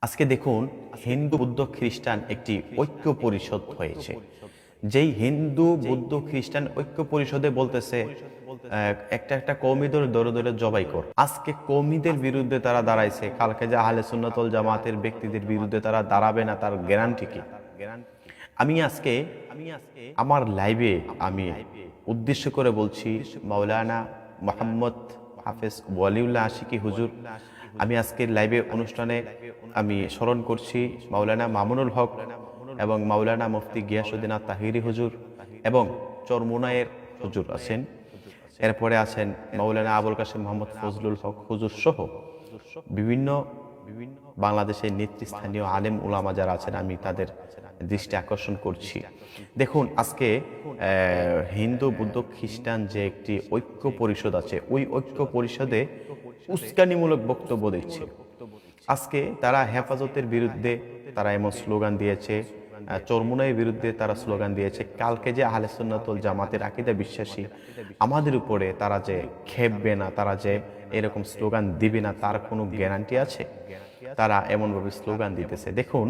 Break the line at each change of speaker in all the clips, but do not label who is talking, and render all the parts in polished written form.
আজকে দেখুন, হিন্দু বৌদ্ধ খ্রিস্টান একটি ঐক্য পরিষদ হয়েছে। যেই হিন্দু বৌদ্ধ খ্রিস্টান ঐক্য পরিষদে বলতেছে একটা একটা কওমিদের দরে দরে জবাই কর। আজকে কওমিদের বিরুদ্ধে তারা দাঁড়াইছে, কালকে যে আহলে সুন্নাত ওয়াল জামাতের ব্যক্তিদের বিরুদ্ধে তারা দাঁড়াবে না, তার গ্যারান্টি কি? আমি আজকে আমার লাইভে আমি উদ্দেশ্য করে বলছি, মাওলানা মোহাম্মদ হাফেজ ওয়ালিউল্লাহ আশিকি হুজুর। আমি আজকের লাইভে অনুষ্ঠানে আমি স্মরণ করছি মাওলানা মামুনুল হক এবং মাওলানা মুফতি গিয়াসউদ্দিন তাহিরি হুজুর এবং চরমুনায়ের হুজুর আছেন। এরপরে আছেন মাওলানা আবুল কাসেম মোহাম্মদ ফজলুল হক হুজুর সহ বিভিন্ন বাংলাদেশের নেতৃস্থানীয় আলেম উলামা যারা আছেন, আমি তাদের দৃষ্টি আকর্ষণ করছি। দেখুন, আজকে হিন্দু বৌদ্ধ খ্রিস্টান যে একটি ঐক্য পরিষদ আছে, ওই ঐক্য পরিষদে উস্কানিমূলক বক্তব্য দিচ্ছে। আজকে তারা হেফাজতের বিরুদ্ধে তারা এমন স্লোগান দিয়েছে, চরমুনাইয়ের বিরুদ্ধে তারা স্লোগান দিয়েছে। কালকে যে আহলে সুন্নাত ওয়াল জামাতের আকীদা বিশ্বাসী আমাদের উপরে তারা যে খেপবে না, তারা যে এরকম স্লোগান দিবে না, তার কোনো গ্যারান্টি আছে? তারা এমনভাবে স্লোগান দিতেছে। দেখুন,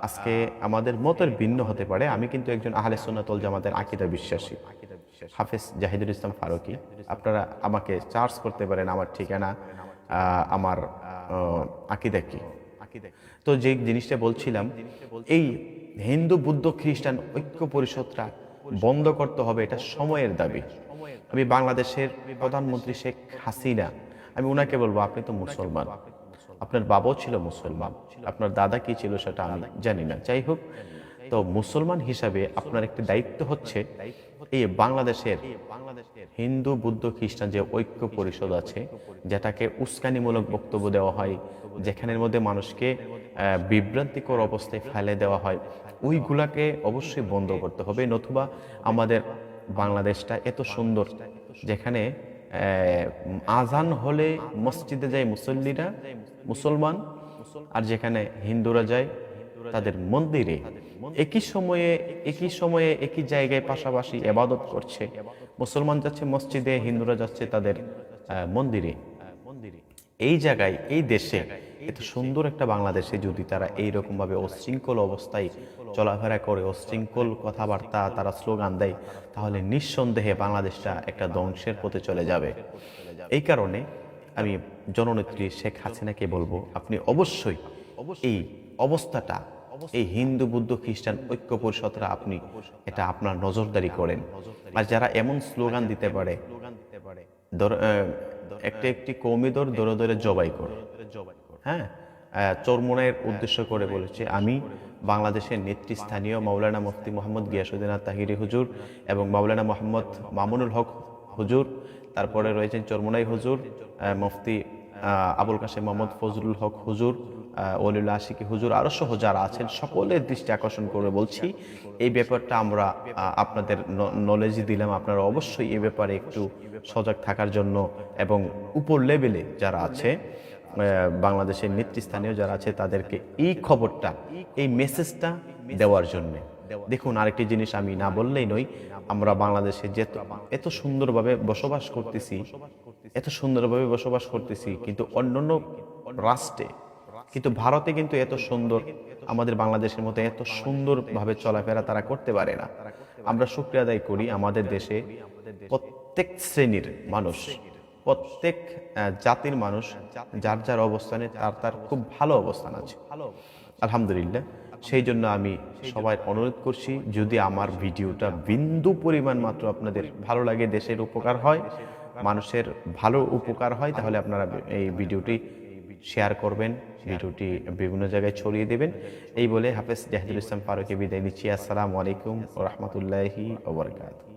আজকে আমাদের মতের ভিন্ন হতে পারে। আমি কিন্তু একজন আহলে সুন্নাত ওয়াল জামাতের আকীদা বিশ্বাসী, হাফেজ জাহিদুল ইসলাম ফারুকী। আপনারা আমাকে চার্জ করতে পারেন, আমার ঠিকানা, আমার আকীদা কি। তো যে জিনিসটা বলছিলাম, এই হিন্দু বৌদ্ধ খ্রিস্টান ঐক্য পরিষদটা বন্ধ করতে হবে, এটা সময়ের দাবি। আমি বাংলাদেশের প্রধানমন্ত্রী শেখ হাসিনা, আমি ওনাকে বলবো, আপনি তো মুসলমান, আপনার বাবাও ছিল মুসলমান, আপনার দাদা কি ছিল সেটা আমি জানি না, যাই হোক, তো মুসলমান হিসাবে আপনার একটি দায়িত্ব হচ্ছে এই বাংলাদেশের হিন্দু বৌদ্ধ খ্রিস্টান যে ঐক্য পরিষদ আছে, যেটাকে উস্কানিমূলক বক্তব্য দেওয়া হয়, যেখানের মধ্যে মানুষকে বিভ্রান্তিকর অবস্থায় ফেলে দেওয়া হয়, ওইগুলাকে অবশ্যই বন্ধ করতে হবে। নতুবা আমাদের বাংলাদেশটা এত সুন্দর, যেখানে আজান হলে মসজিদে যায় মুসল্লিরা, মুসলমান, আর যেখানে হিন্দুরা যায় তাদের মন্দিরে, একই সময়ে একই জায়গায় পাশাপাশি ইবাদত করছে। মুসলমান যাচ্ছে মসজিদে, হিন্দুরা যাচ্ছে তাদের মন্দিরে। এই জায়গায়, এই দেশে, এত সুন্দর একটা বাংলাদেশে যদি তারা এইরকম ভাবে অশৃঙ্খল অবস্থায় চলাফেরা করে, অশৃঙ্খল কথাবার্তা তারা স্লোগান দেয়, তাহলে নিঃসন্দেহে বাংলাদেশটা একটা ধ্বংসের পথে চলে যাবে। এই কারণে আমি জননেত্রী শেখ হাসিনাকে বলবো, আপনি অবশ্যই এই অবস্থাটা, এই হিন্দু বৌদ্ধ খ্রিস্টান ঐক্য পরিষদরা আপনি এটা আপনার নজরদারি করেন। আর যারা এমন স্লোগান দিতে পারে, একটি কওমিদর দরে দরে জবাই কর, হ্যাঁ, চরমুনাইয়ের উদ্দেশ্য করে বলেছে, আমি বাংলাদেশের নেতৃস্থানীয় মাওলানা মুফতি মোহাম্মদ গিয়াসউদ্দিন তাহিরি হুজুর এবং মাওলানা মোহাম্মদ মামুনুল হক হুজুর, তারপরে রয়েছেন চরমুনাই হুজুর, মুফতি আবুল কাসেম মোহাম্মদ ফজলুল হক হুজুর, ওয়ালিউল্লাহ আশিকি হুজুর, আরো সহ যারা আছেন সকলের দৃষ্টি আকর্ষণ করে বলছি, এই ব্যাপারটা আমরা আপনাদের নলেজ দিলাম। আপনারা অবশ্যই এই ব্যাপারে একটু সজাগ থাকার জন্য, এবং উপর লেভেলে যারা আছে, বাংলাদেশের নেতৃস্থানীয় যারা আছে, তাদেরকে এই খবরটা, এই মেসেজটা দেওয়ার জন্য। দেখুন, আরেকটি জিনিস আমি না বললেই নই, আমরা বাংলাদেশে যে এত সুন্দরভাবে বসবাস করতেছি, কিন্তু অন্যান্য রাষ্ট্রে, কিন্তু ভারতে কিন্তু এত সুন্দর, আমাদের বাংলাদেশের মতো এত সুন্দরভাবে চলাফেরা তারা করতে পারে না। আমরা শুকরিয়া আদায় করি, আমাদের দেশে প্রত্যেক শ্রেণীর মানুষ, প্রত্যেক জাতির মানুষ যার যার অবস্থানে তার খুব ভালো অবস্থান আছে, আলহামদুলিল্লাহ। সেই জন্য আমি সবাই অনুরোধ করছি, যদি আমার ভিডিওটা বিন্দু পরিমাণ মাত্র আপনাদের ভালো লাগে, দেশের উপকার হয়, মানুষের ভালো উপকার হয়, তাহলে আপনারা এই ভিডিওটি শেয়ার করবেন, ভিডিওটি বিভিন্ন জায়গায় ছড়িয়ে দেবেন। এই বলে হাফেজ জাহিদুল ইসলাম ফারুকী বিদায় নিচ্ছি। আসসালামু আলাইকুম ওয়া রাহমাতুল্লাহি ওয়া বারাকাতুহু।